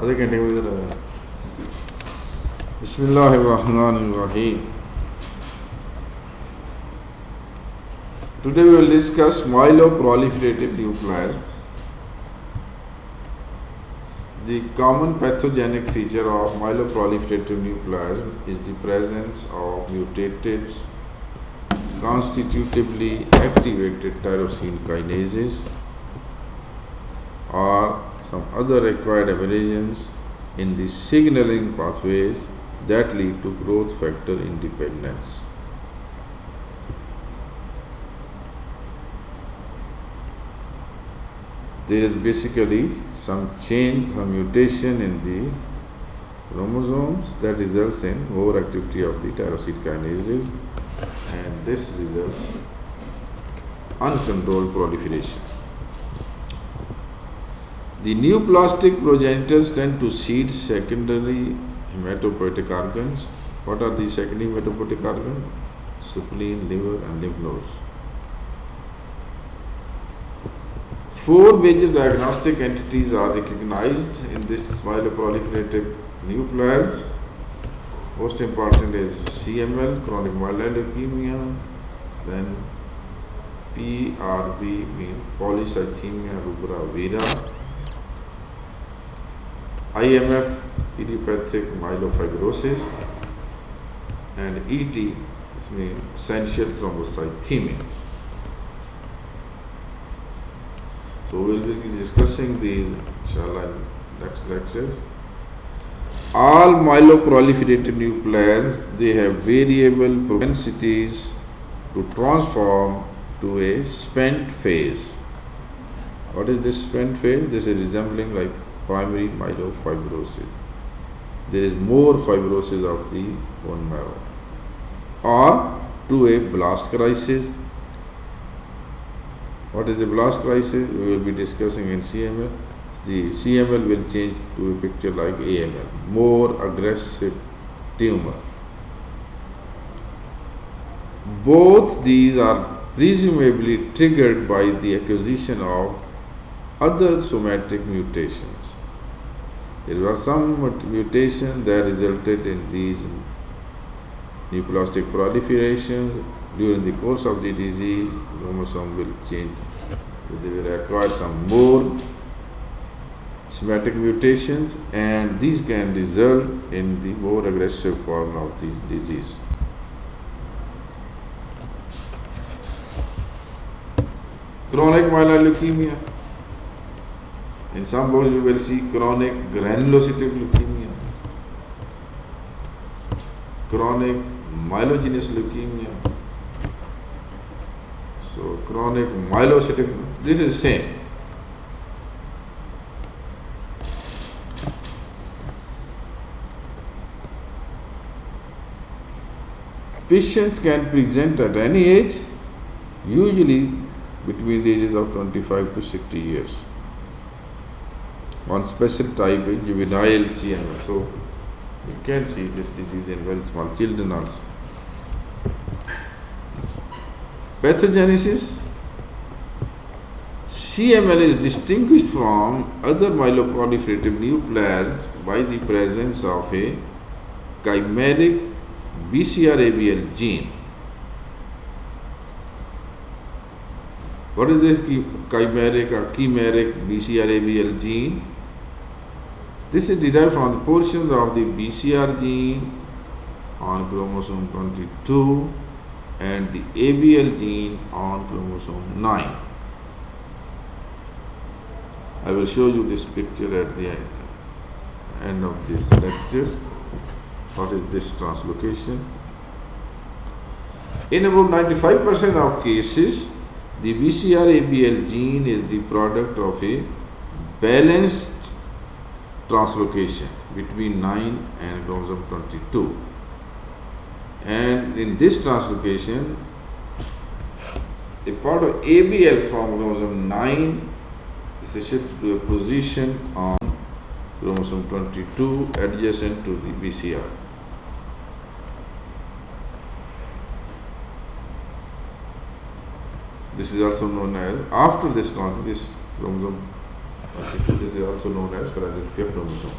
आधे घंटे में इधर आया। Bismillahirrahmanirrahim. Today we will discuss myeloproliferative neoplasm. The common pathogenic feature of myeloproliferative neoplasm is the presence of mutated, constitutively activated tyrosine kinases or some other acquired aberrations in the signaling pathways that lead to growth factor independence. There is basically some change, some mutation in the chromosomes that results in overactivity of the tyrosine kinases, and this results uncontrolled proliferation. The neoplastic progenitors tend to seed secondary hematopoietic organs. What are the secondary hematopoietic organs? Spleen, liver, and lymph nodes. 4 major diagnostic entities are recognized in this myeloproliferative neoplasm. Most important is CML, chronic myeloid leukemia, then PRV means polycythemia rubra vera, IMF, idiopathic myelofibrosis, and ET, this means essential thrombocythemia. So we will be discussing these inshallah in next lectures. All myeloproliferative neoplasms, they have variable propensities to transform to a spent phase. What is this spent phase? This is resembling like primary myelofibrosis. There is more fibrosis of the bone marrow, or to a blast crisis. What is the blast crisis? We will be discussing in CML. The CML will change to a picture like AML, more aggressive tumor. Both these are presumably triggered by the acquisition of other somatic mutations. There were some mutations that resulted in these neoplastic proliferations. During the course of the disease, chromosome will change. They will acquire some more somatic mutations, and these can result in the more aggressive form of the disease. Chronic myeloid leukemia. In some books we will see chronic granulocytic leukemia, chronic myelogenous leukemia. So chronic myelocytic, this is same. Patients can present at any age, usually between the ages of 25 to 60 years. One special type is juvenile CML. So you can see this disease in very small children also. Pathogenesis. CML is distinguished from other myeloproliferative neoplasms by the presence of a chimeric BCR-ABL gene. What is this chimeric or chimeric BCR-ABL gene? This is derived from the portions of the BCR gene on chromosome 22 and the ABL gene on chromosome 9. I will show you this picture at the end of this lecture. What is this translocation? In about 95% of cases, the BCR-ABL gene is the product of a balanced translocation between 9 and chromosome 22. And in this translocation, a part of ABL from chromosome 9 is shifted to a position on chromosome 22 adjacent to the BCR. This is also known as, after this chromosome This is also known as Philadelphia chromosome.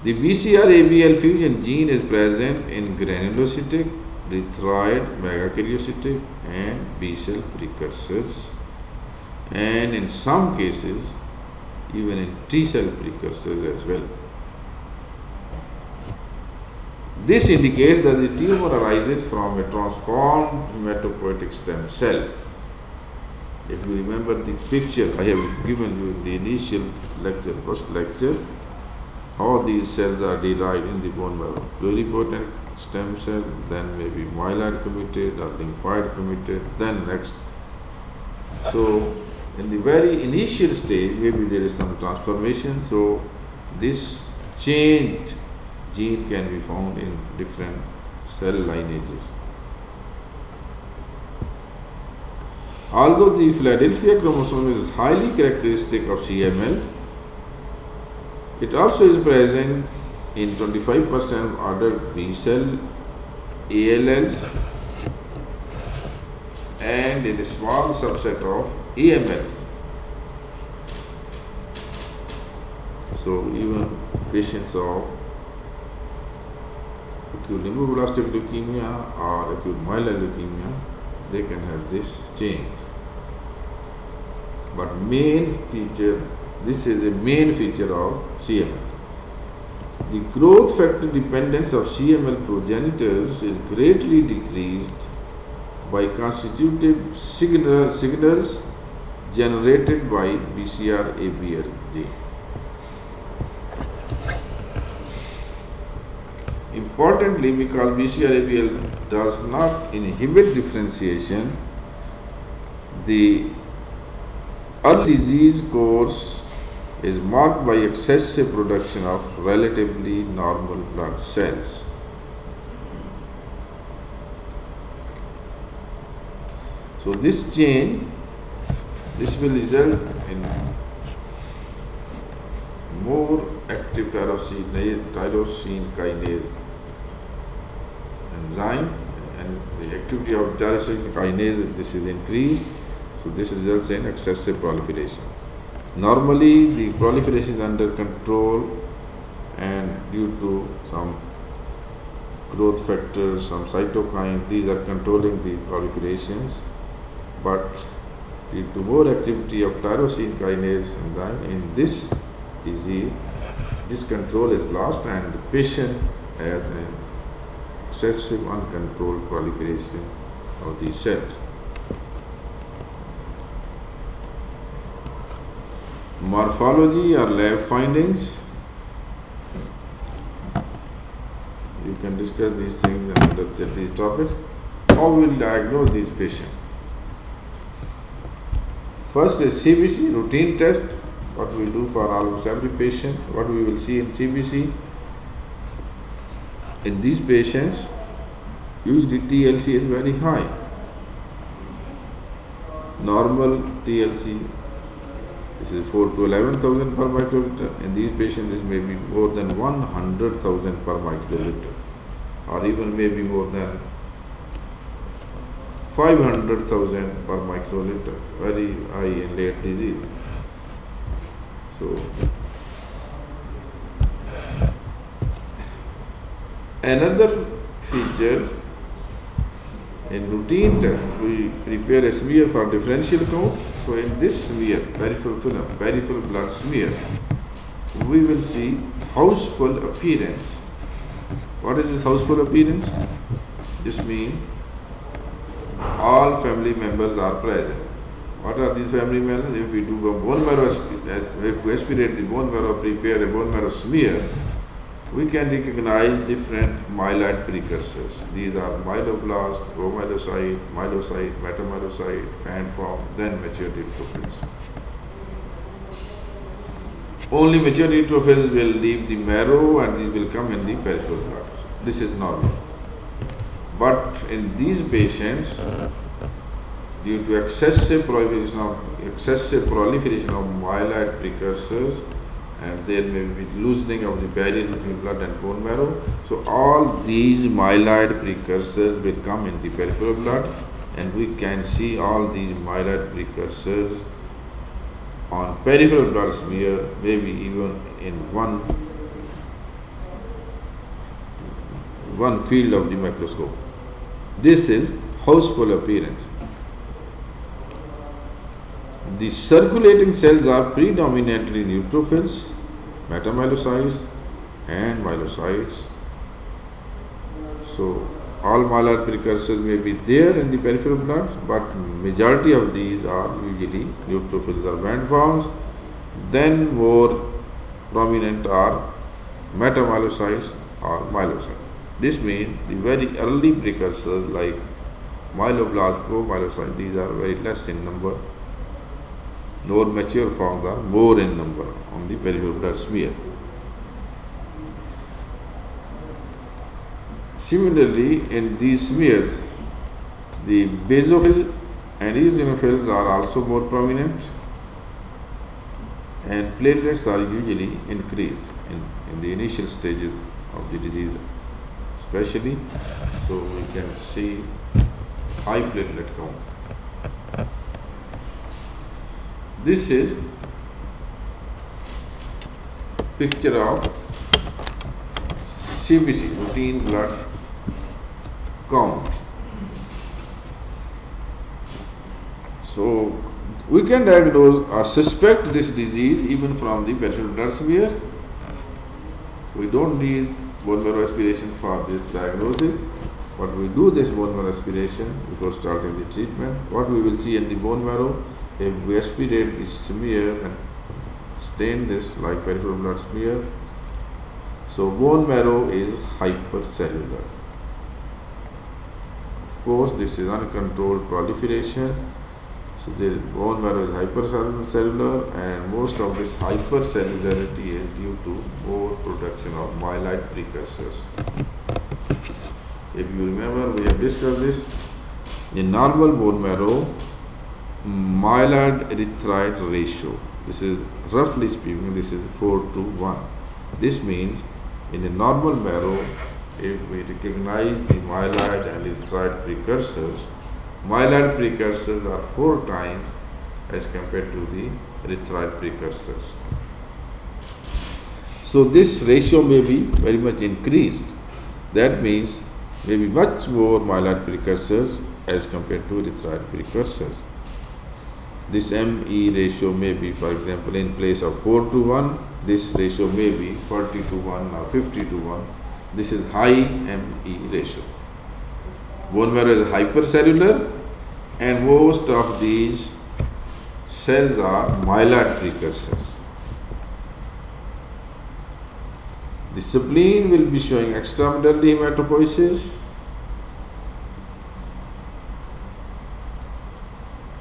The BCR-ABL fusion gene is present in granulocytic, erythroid, megakaryocytic, and B cell precursors, and in some cases, even in T cell precursors as well. This indicates that the tumor arises from a transformed hematopoietic stem cell. If you remember the picture I have given you in the initial lecture, first lecture, how these cells are derived in the bone marrow. Pluripotent stem cell, then maybe myeloid committed or lymphoid committed, then next. So, in the very initial stage, maybe there is some transformation. So, this changed gene can be found in different cell lineages. Although the Philadelphia chromosome is highly characteristic of CML, it also is present in 25% of adult B cell ALLs and in a small subset of AMLs. So even patients of acute lymphoblastic leukemia or acute myeloid leukemia, they can have this change. But main feature, this is a main feature of CML. The growth factor dependence of CML progenitors is greatly decreased by constitutive signals generated by BCR-ABL gene. Importantly, because BCR-ABL does not inhibit differentiation, the early disease course is marked by excessive production of relatively normal blood cells. So this change, this will result in more active tyrosine kinase enzyme, and the activity of tyrosine kinase, this is increased. So this results in excessive proliferation. Normally the proliferation is under control and due to some growth factors, some cytokines, these are controlling the proliferations, but due to more activity of tyrosine kinase enzyme in this disease, this control is lost and the patient has an excessive uncontrolled proliferation of these cells. Morphology or lab findings. You can discuss these things under these topics. How we will diagnose these patients? First is CBC, routine test, what we do for almost every patient. What we will see in CBC, in these patients, usually TLC is very high. Normal TLC, this is 4 to 11,000 per microliter. In these patients, this may be more than 100,000 per microliter, or even maybe more than 500,000 per microliter, very high in late disease. So, another feature in routine test, we prepare a smear for differential count. So in this smear, peripheral blood smear, we will see houseful appearance. What is this houseful appearance? This means all family members are present. What are these family members? If we do a bone marrow, if we aspirate the bone marrow, prepare a bone marrow smear, we can recognize different myeloid precursors. These are myeloblast, promyelocyte, myelocyte, metamyelocyte, and from then mature neutrophils. Only mature neutrophils will leave the marrow and these will come in the peripheral blood. This is normal. But in these patients, due to excessive proliferation of myeloid precursors, and there may be loosening of the barrier between blood and bone marrow. So all these myeloid precursors will come in the peripheral blood, and we can see all these myeloid precursors on peripheral blood smear, maybe even in one field of the microscope. This is houseful appearance. The circulating cells are predominantly neutrophils, metamyelocytes, and myelocytes. So all myeloid precursors may be there in the peripheral blood, but majority of these are usually neutrophils or band forms. Then more prominent are metamyelocytes or myelocytes. This means the very early precursors like myeloblasts, promyelocytes, these are very less in number. More mature forms are more in number on the peripheral blood smear. Similarly, in these smears, the basophil and eosinophils are also more prominent, and platelets are usually increased in the initial stages of the disease, especially. So we can see high platelet count. This is picture of CBC, routine blood count. So we can diagnose or suspect this disease even from the peripheral blood smear. We don't need bone marrow aspiration for this diagnosis, but we do this bone marrow aspiration before starting the treatment. What we will see in the bone marrow, if we aspirate this smear and stain this like peripheral blood smear, so bone marrow is hypercellular. Of course, this is uncontrolled proliferation. So the bone marrow is hypercellular, and most of this hypercellularity is due to more production of myeloid precursors. If you remember, we have discussed this. In normal bone marrow, myeloid erythroid ratio, this is roughly speaking, this is 4:1. This means in a normal marrow, if we recognize the myeloid and erythroid precursors, myeloid precursors are 4 times as compared to the erythroid precursors. So this ratio may be very much increased. That means maybe much more myeloid precursors as compared to erythroid precursors. This ME ratio may be, for example, in place of 4:1, this ratio may be 40:1 or 50:1. This is high ME ratio. Bone marrow is hypercellular, and most of these cells are myeloid precursors. The spleen will be showing extramedullary hematopoiesis.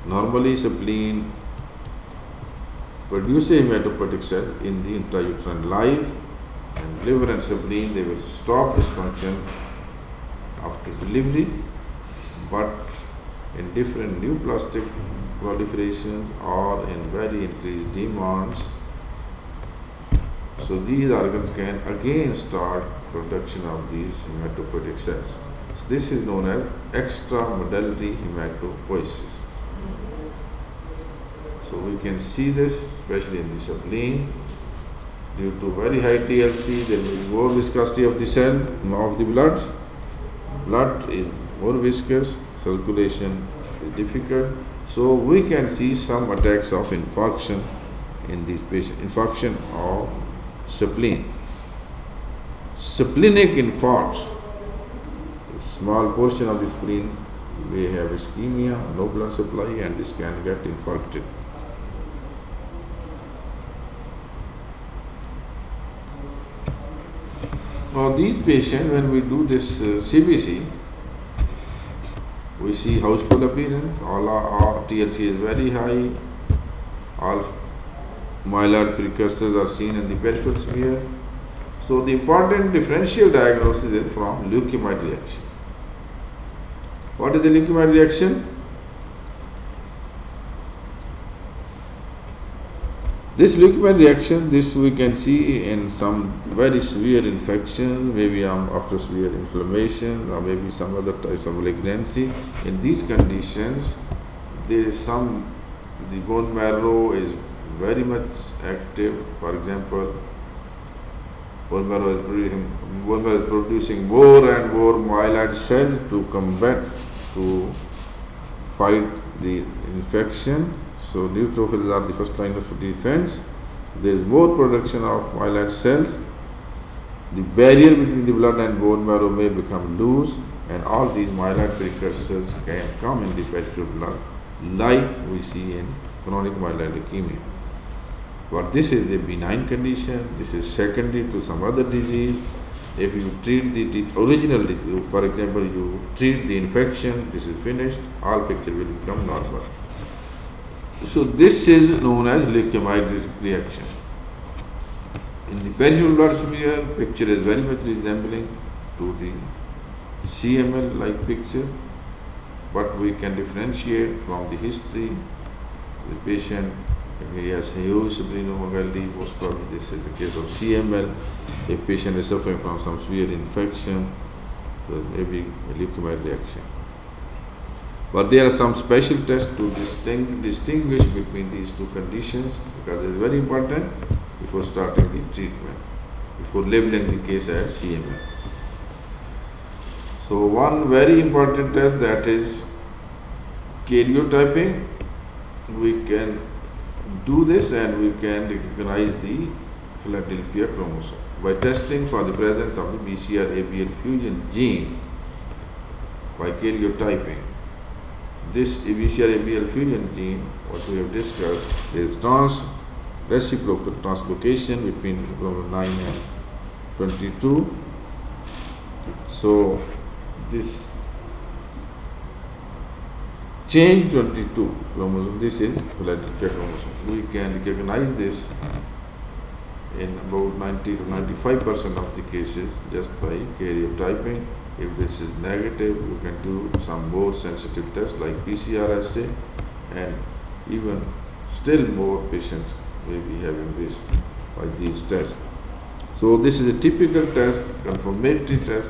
Normally, spleen produces hematopoietic cells in the intrauterine life, and liver and spleen, they will stop this function after delivery, but in different neoplastic proliferations or in very increased demands. So these organs can again start production of these hematopoietic cells. So this is known as extramedullary hematopoiesis. So we can see this especially in the spleen. Due to very high TLC, there will be more viscosity of the cell, of the blood. Blood is more viscous, circulation is difficult. So we can see some attacks of infarction in these patients, infarction of spleen. Splenic infarcts, a small portion of the spleen may have ischemia, no blood supply, and this can get infarcted. Now these patients, when we do this CBC, we see houseful appearance, all TLC is very high, all myeloid precursors are seen in the peripheral smear. So the important differential diagnosis is from leukemia reaction. What is a leukemia reaction? This leukemia reaction, this we can see in some very severe infections, maybe after severe inflammation, or maybe some other types of malignancy. In these conditions, there is the bone marrow is very much active. For example, bone marrow is producing more and more myeloid cells to combat, to fight the infection. So neutrophils are the first line of defense. There is more production of myeloid cells. The barrier between the blood and bone marrow may become loose, and all these myeloid precursors can come in the peripheral blood, like we see in chronic myeloid leukemia. But this is a benign condition. This is secondary to some other disease. If you treat the original disease, for example, you treat the infection, this is finished, all picture will become normal. So this is known as leukemia reaction. In the peripheral blood smear, picture is very much resembling to the CML like picture, but we can differentiate from the history. The patient, he has huge splenomegaly, most probably this is the case of CML. A patient is suffering from some severe infection, so maybe a leukemia reaction. But there are some special tests to distinguish between these two conditions, because it is very important before starting the treatment, before labeling the case as CML. So one very important test, that is karyotyping. We can do this and we can recognize the Philadelphia chromosome by testing for the presence of the BCR-ABL fusion gene by karyotyping. This BCR-ABL fusion gene, what we have discussed, is reciprocal translocation between chromosome 9 and 22. So this change 22 chromosome, this is Philadelphia chromosome. We can recognize this in about 90 to 95% of the cases just by karyotyping. If this is negative, you can do some more sensitive tests like PCR assay, and even still more patients may be having this by these tests. So this is a typical test, confirmatory test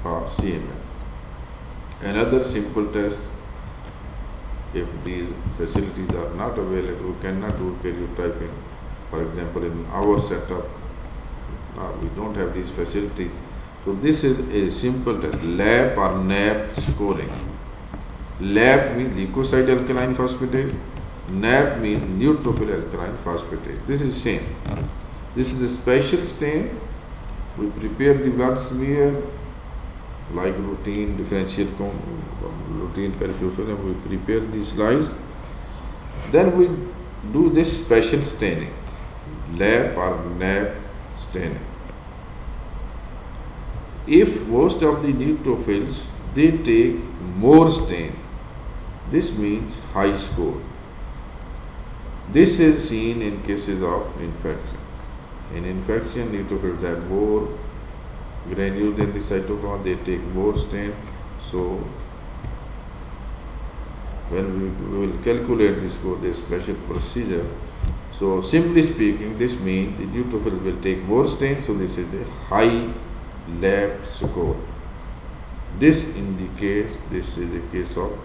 for CML. Another simple test, if these facilities are not available, we cannot do karyotyping. For example, in our setup, we don't have these facilities. So this is a simple test, LAP or NAP scoring. LAP means leukocyte alkaline phosphatase, NAP means neutrophil alkaline phosphatase. This is same. This is a special stain. We prepare the blood smear like routine differential routine peripheral film. We prepare these slides. Then we do this special staining, LAP or NAP staining. If most of the neutrophils, they take more stain, this means high score. This is seen in cases of infection. In infection, neutrophils have more granules in the cytoplasm, they take more stain. So when we will calculate this score, this special procedure. So simply speaking, this means the neutrophils will take more stain, so this is a high LAP score. This indicates this is a case of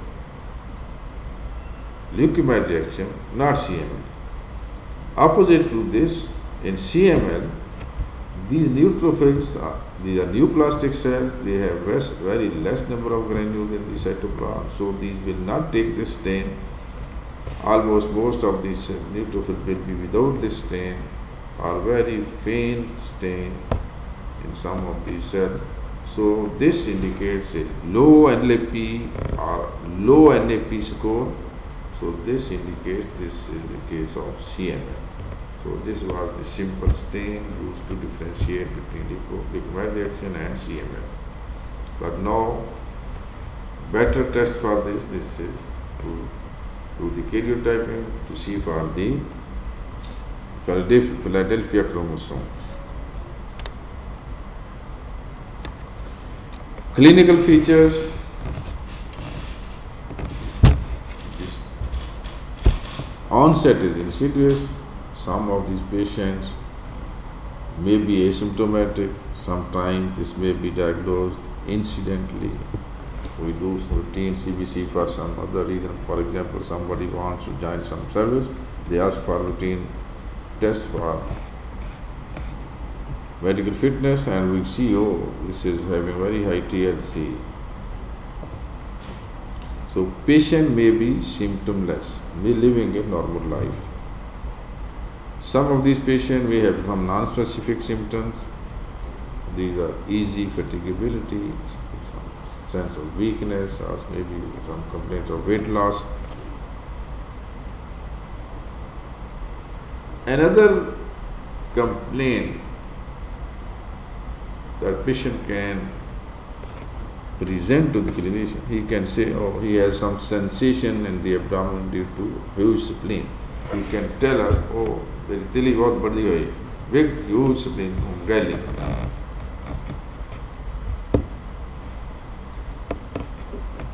leukemia reaction, not CML. Opposite to this, in CML, these neutrophils, these are neoplastic cells, they have very less number of granules in the cytoplasm, so these will not take this stain. Almost most of these neutrophils will be without this stain or very faint stain in some of these cells. So this indicates a low NLP or low NAP score. So this indicates this is the case of CML. So this was the simple stain used to differentiate between leukemia reaction and CML. But now, better test for this is to do the karyotyping to see for the Philadelphia chromosome. Clinical features. This onset is insidious. Some of these patients may be asymptomatic. Sometimes this may be diagnosed incidentally. We do routine CBC for some other reason. For example, somebody wants to join some service, They ask for routine tests for medical fitness, and we see, oh, this is having very high TLC. So patient may be symptomless, may living a normal life. Some of these patients may have some non-specific symptoms. These are easy fatigability, some sense of weakness, or maybe some complaints of weight loss. Another complaint that patient can present to the clinician, he can say, oh, he has some sensation in the abdomen due to huge spleen. He can tell us, oh, मेरी तिली बहुत बड़ी हुई, big huge spleen, galley.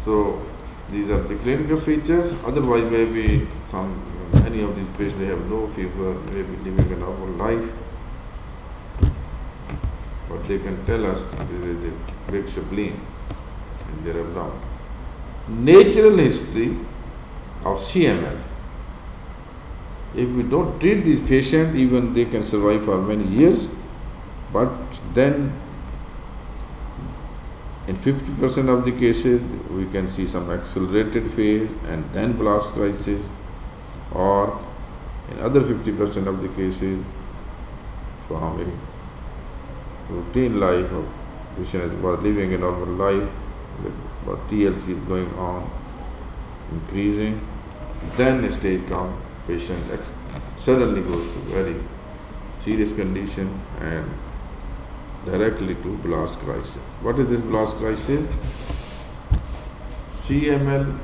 So these are the clinical features. Otherwise, maybe any of these patients, they have no fever, maybe living a normal life, but they can tell us there is a big spleen in their abdomen. Natural history of CML. If we don't treat these patients, even they can survive for many years, but then in 50% of the cases, we can see some accelerated phase and then blast crisis, or in other 50% of the cases, from a routine life of patient was living a normal life, but TLC is going on, increasing, then a stage comes, patient suddenly goes to very serious condition and directly to blast crisis. What is this blast crisis? CML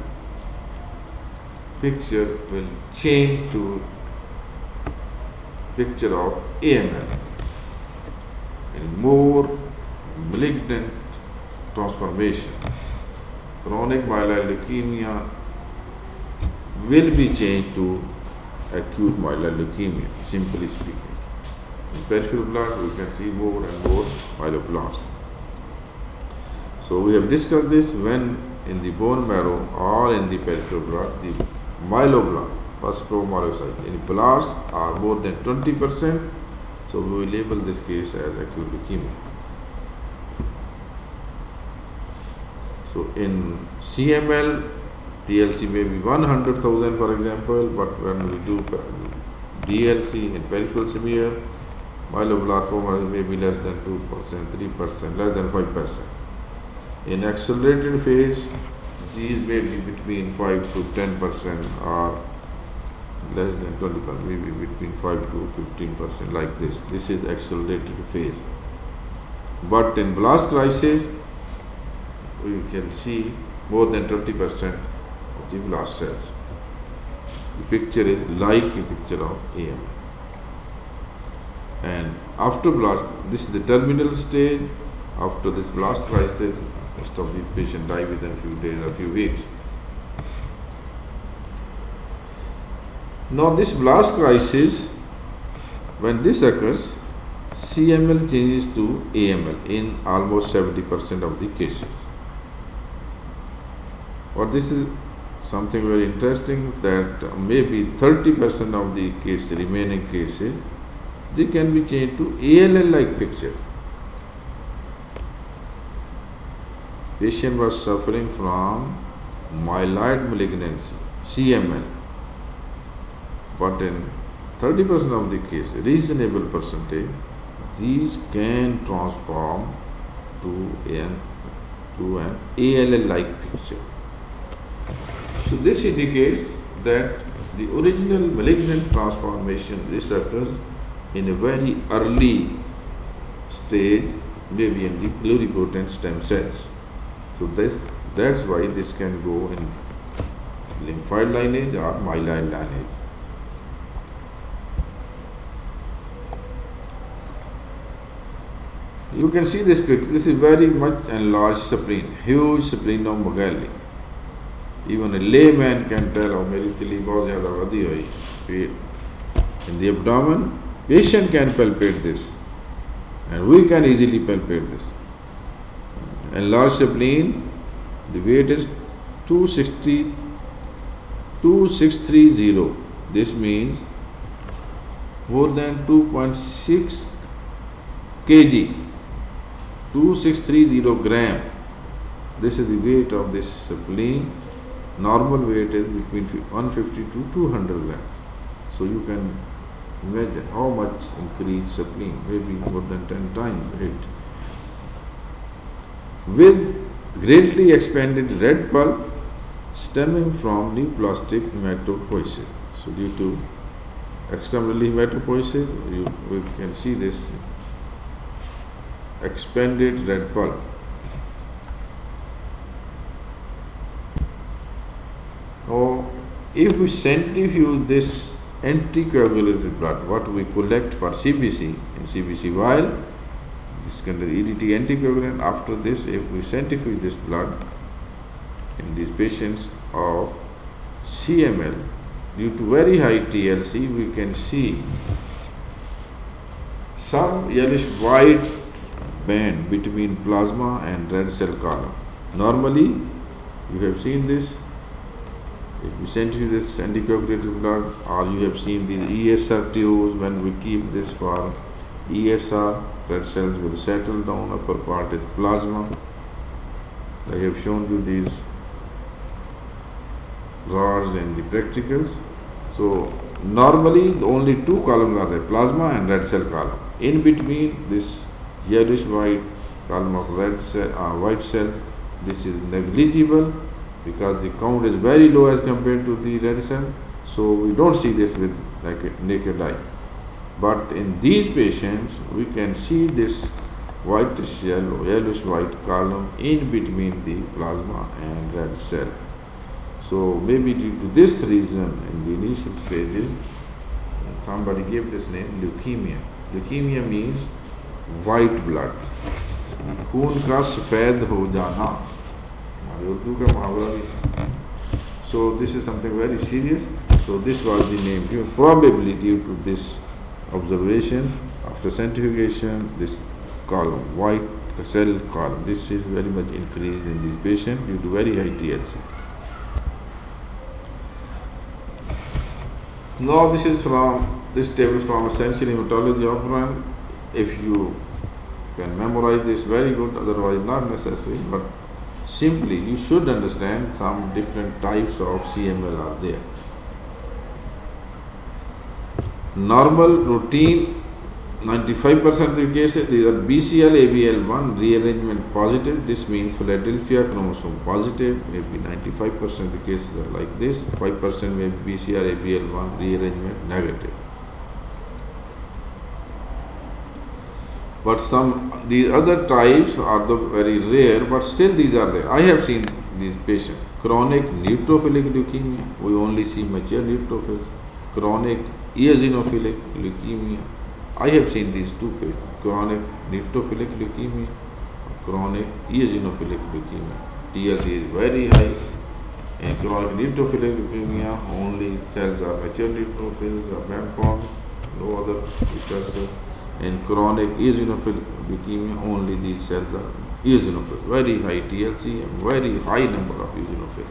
picture will change to picture of AML, and more malignant transformation. Chronic myeloid leukemia will be changed to acute myeloid leukemia, simply speaking. In peripheral blood, we can see more and more myeloblasts. So we have discussed this when in the bone marrow or in the peripheral blood, the myeloblast, first promyelocyte, in blasts are more than 20%, so we will label this case as acute leukemia. So in CML, TLC may be 100,000 for example, but when we do DLC in peripheral smear, myeloblastoma may be less than 2%, 3%, less than 5%. In accelerated phase, these may be between 5 to 10% or less than 20%, maybe between 5 to 15% like this. This is accelerated phase. But in blast crisis, we can see more than 20% of the blast cells. The picture is like a picture of AM. And after blast, this is the terminal stage. After this blast crisis, most of the patients die within a few days or few weeks. Now this blast crisis, when this occurs, CML changes to AML in almost 70% of the cases. But this is something very interesting, that maybe 30% of the remaining cases, they can be changed to ALL-like picture. Patient was suffering from myeloid malignancy, CML, but in 30% of the cases, reasonable percentage, these can transform to an ALL-like picture. So this indicates that the original malignant transformation, this occurs in a very early stage, maybe in the pluripotent stem cells. So that's why this can go in lymphoid lineage or myeloid lineage. You can see this picture. This is very much enlarged spleen, huge splenomegaly. Even a layman can tell, oh, meri tili bahut zyada vadi hui. In the abdomen, patient can palpate this, and we can easily palpate this. Enlarged spleen, the weight is 2630 This means more than 2.6 kg, 2630 gram. This is the weight of this spleen. Normal weight is between 150 to 200 grams. So you can imagine how much increased spleen, maybe more than 10 times weight. With greatly expanded red pulp stemming from neoplastic hematopoiesis. So due to external hematopoiesis, we can see this expanded red pulp. Now, if we centrifuge this anticoagulated blood, what we collect for CBC, in CBC vial, this contains EDT anticoagulant. After this, if we centrifuge this blood in these patients of CML, due to very high TLC, we can see some yellowish white band between plasma and red cell column. Normally, you have seen this. If you centrifuge this anticoagulated blood, or you have seen these ESR tubes, when we keep this for ESR, red cells will settle down, upper part is plasma. I have shown you these rods in the practicals. So normally only two columns are there, plasma and red cell column. In between this yellowish white column of red cell, white cells, this is negligible because the count is very low as compared to the red cell. So we don't see this with like a naked eye. But in these patients, we can see this whitish yellow, yellowish white column in between the plasma and red cell. So maybe due to this reason, in the initial stages, somebody gave this name leukemia. Leukemia means white blood. खून का सफेद हो जाना, उर्दू का मुहावरा भी. So this is something very serious. So this was the name given, probably due to this observation after centrifugation, this column, white cell column, this is very much increased in this patient due to very high TLC. Now this is from this table from Essential Hematology of Run. If you can memorize this, very good, otherwise not necessary, but simply you should understand some different types of CML are there. Normal routine 95% of the cases, these are BCL ABL1 rearrangement positive. This means Philadelphia chromosome positive. Maybe 95% of the cases are like this. 5% may be BCR ABL1 rearrangement negative. But these other types are very rare, but still these are there. I have seen these patients. Chronic neutrophilic leukemia, we only see mature neutrophils. Chronic eosinophilic leukemia, I have seen these two patients. Chronic neutrophilic leukemia, chronic eosinophilic leukemia. TLC is very high. In chronic neutrophilic leukemia, only cells are mature neutrophils or BAMPON, no other precursors. In chronic eosinophilic leukemia, only these cells are eosinophils, very high TLC and very high number of eosinophils.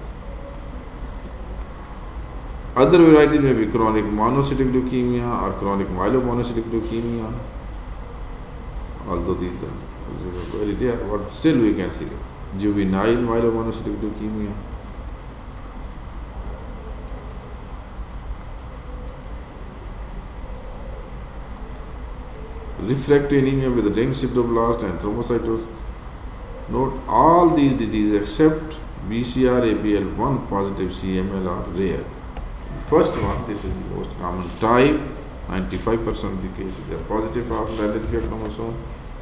Other varieties may be chronic monocytic leukemia or chronic myelomonocytic leukemia, although these are very rare, but still we can see them. Juvenile myelomonocytic leukemia. Refractory anemia with ring sideroblast and thrombocytosis. Note all these diseases except BCR-ABL1 positive CML are rare. First one, this is the most common type. 95% of the cases are positive for Philadelphia chromosome.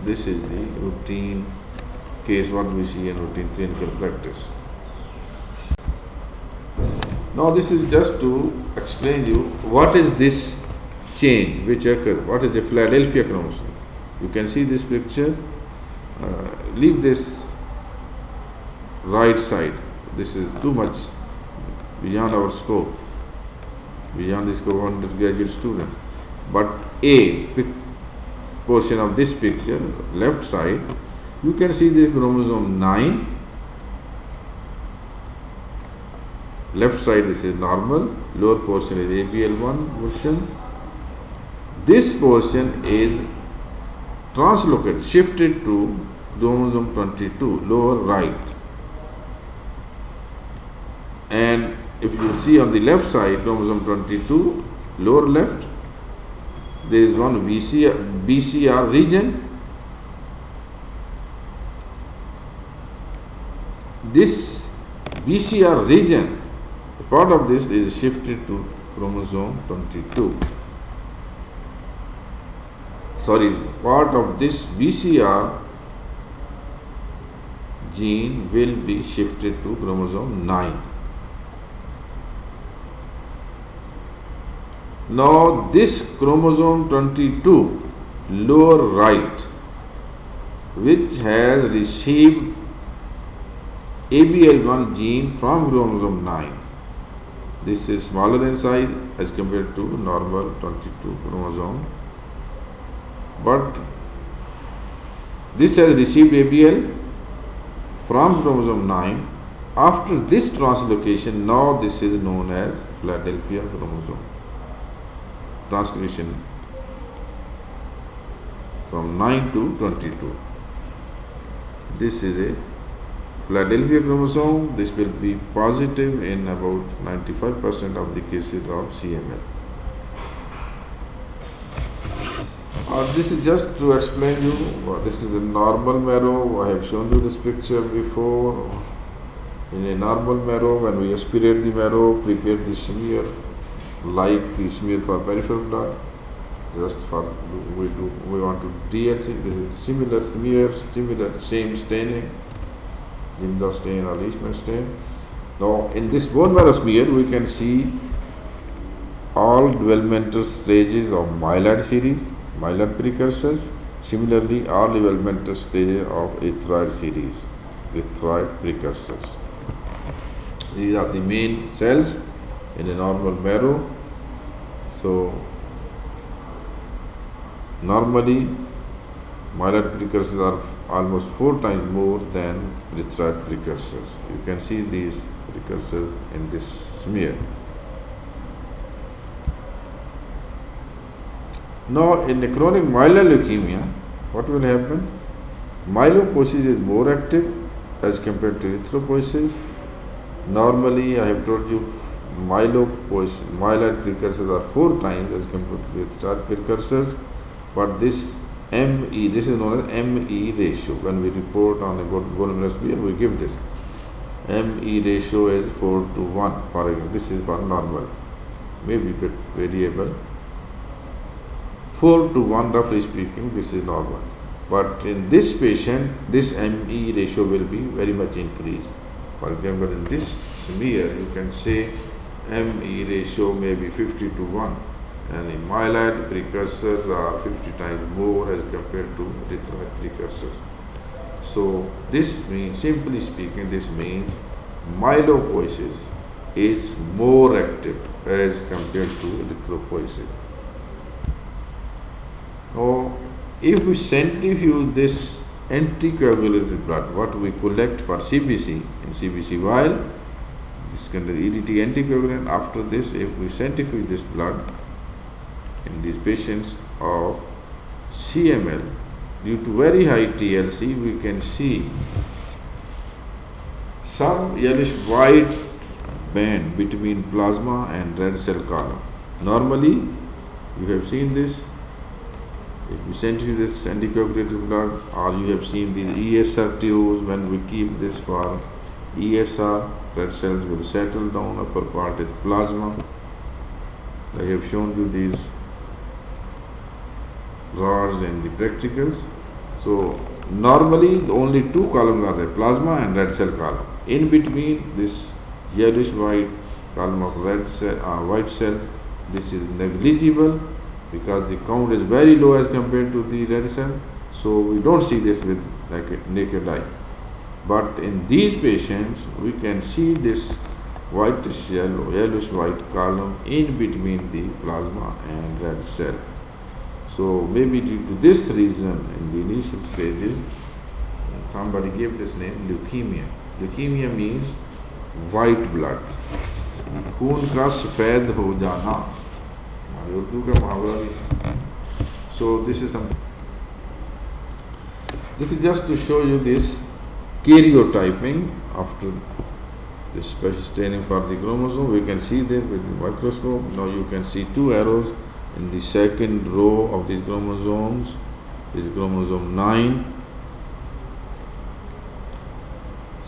This is the routine case what we see in routine clinical practice. Now this is just to explain you what is this change which occurs. What is the Philadelphia chromosome? You can see this picture. Leave this right side. This is too much beyond our scope, beyond the scope of undergraduate students. But a portion of this picture, left side, you can see the chromosome 9 left side this is normal, lower portion is ABL1 portion. This portion is translocated, shifted to chromosome 22, lower right. And if you see on the left side, chromosome 22, lower left, there is one BCR region. This BCR region, part of this is shifted to chromosome 22. Sorry, part of this BCR gene will be shifted to chromosome 9. Now this chromosome 22 lower right, which has received ABL1 gene from chromosome 9, this is smaller in size as compared to normal 22 chromosome, but this has received ABL from chromosome 9. After this translocation, now this is known as Philadelphia chromosome. Translocation from 9 to 22. This is a Philadelphia chromosome. This will be positive in about 95% of the cases of CML. This is just to explain you, this is a normal marrow. I have shown you this picture before. In a normal marrow, when we aspirate the marrow, prepare the smear, like the smear for peripheral blood, just for we want to DLC. This is similar smears, similar same staining, Limda stain or Leishman stain. Now in this bone marrow smear, we can see all developmental stages of myeloid series, myeloid precursors. Similarly, all developmental stages of erythroid series, erythroid precursors. These are the main cells in a normal marrow. So normally myeloid precursors are almost 4 times more than erythroid precursors. You can see these precursors in this smear. Now in a chronic myeloid leukemia, what will happen? Myelopoiesis is more active as compared to erythropoiesis. Normally, I have told you myeloid precursors are 4 times as compared to erythroid precursors, but this ME, this is known as ME ratio. When we report on a bone marrow smear, we give this. ME ratio is 4 to 1. For example, this is for normal, maybe bit variable. 4 to 1, roughly speaking, this is normal. But in this patient, this ME ratio will be very much increased. For example, in this smear, you can say ME ratio may be 50 to 1, and in myeloid precursors are 50 times more as compared to erythroid precursors. So this means, simply speaking, this means myelopoiesis is more active as compared to erythropoiesis. Now, if we centrifuge this anticoagulated blood, what we collect for CBC, in CBC vial, this contains EDT anticoagulant. After this, if we centrifuge this blood in these patients of CML, due to very high TLC, we can see some yellowish white band between plasma and red cell column. Normally, you have seen this. If you centrifuge this anticoagulated blood, or you have seen these ESR tubes, when we keep this for ESR, red cells will settle down, upper part is plasma. I have shown you these rods and the practicals. So normally only 2 columns are there, plasma and red cell column. In between this yellowish white column of red cell, white cells, this is negligible, because the count is very low as compared to the red cell, so we don't see this with like a naked eye. But in these patients, we can see this whitish yellow, yellowish white column in between the plasma and red cell. So maybe due to this reason, in the initial stages, somebody gave this name leukemia. Leukemia means white blood. खून का सफ़ेद हो जाना, हमारे उर्दू का मुहावरा भी है. So this is something. This is just to show you this karyotyping after this special staining for the chromosome. We can see them with the microscope. Now you can see two arrows in the second row of these chromosomes. This is chromosome 9.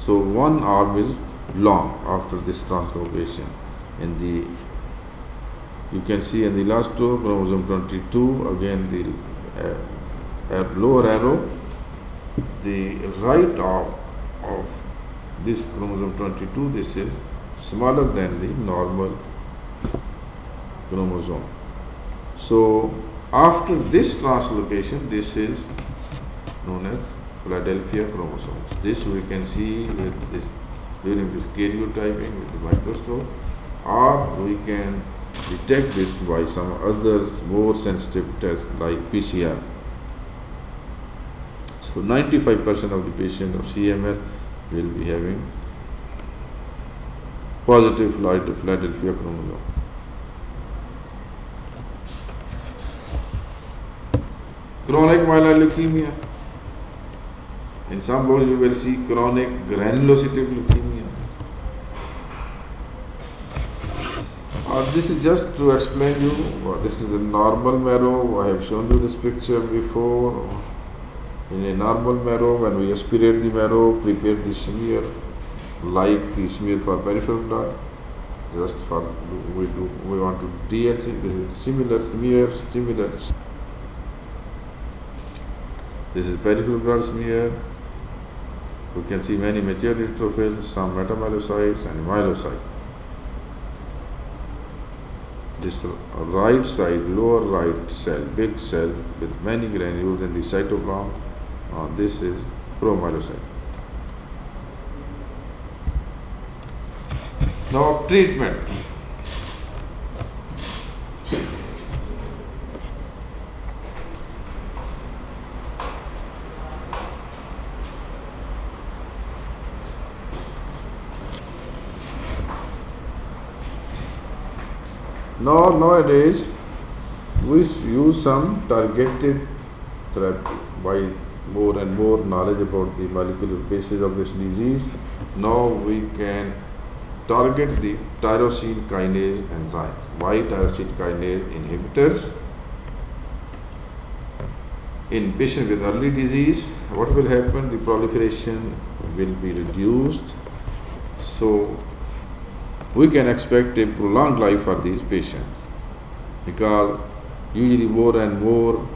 So one arm is long after this translocation. In the you can see in the last row chromosome 22, again the lower arrow, the right of this chromosome 22, this is smaller than the normal chromosome. So after this translocation, this is known as Philadelphia chromosomes. This we can see with this during this karyotyping with the microscope, or we can detect this by some other more sensitive tests like PCR. So 95% of the patients of CML will be having positive Philadelphia chromosome. Chronic myeloid leukemia. In some boys you will see chronic granulocytic leukemia. This is just to explain you, this is a normal marrow. I have shown you this picture before. In a normal marrow, when we aspirate the marrow, prepare the smear like the smear for peripheral blood. Just for we want to DLC. This is similar smear, similar. This is peripheral blood smear. We can see many mature neutrophils, some metamyelocytes and myelocytes. This right side, lower right cell, big cell with many granules in the cytoplasm. This is promyelocyte. Now treatment. Nowadays we use some targeted therapy by more and more knowledge about the molecular basis of this disease. Now we can target the tyrosine kinase enzyme. Why tyrosine kinase inhibitors? In patients with early disease, what will happen? The proliferation will be reduced. So we can expect a prolonged life for these patients, because usually more and more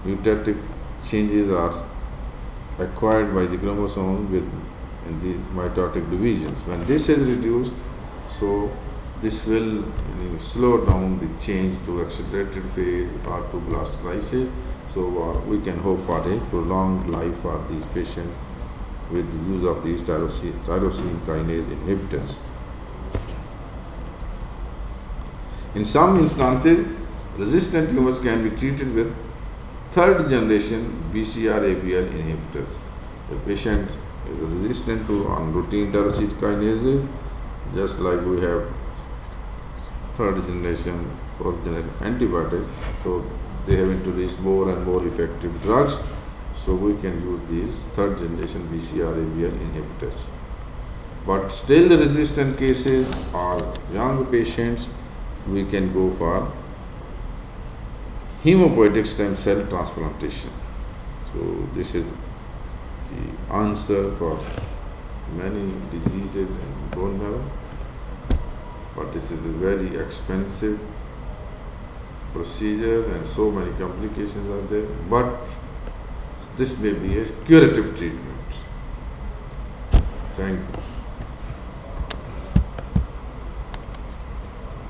mutative changes are acquired by the chromosome in the mitotic divisions. When this is reduced, so this will slow down the change to accelerated phase or to blast crisis. So we can hope for a prolonged life for these patients with the use of these tyrosine kinase inhibitors. In some instances, resistant tumors can be treated with third generation BCR-ABL inhibitors. The patient is resistant to routine tyrosine kinases, just like we have third generation, fourth generation antibiotics. So they have introduced more and more effective drugs. So we can use these third generation BCR-ABL inhibitors. But still resistant cases or young patients, we can go for hematopoietic stem cell transplantation. So this is the answer for many diseases in bone marrow, but this is a very expensive procedure and so many complications are there, but this may be a curative treatment. Thank you.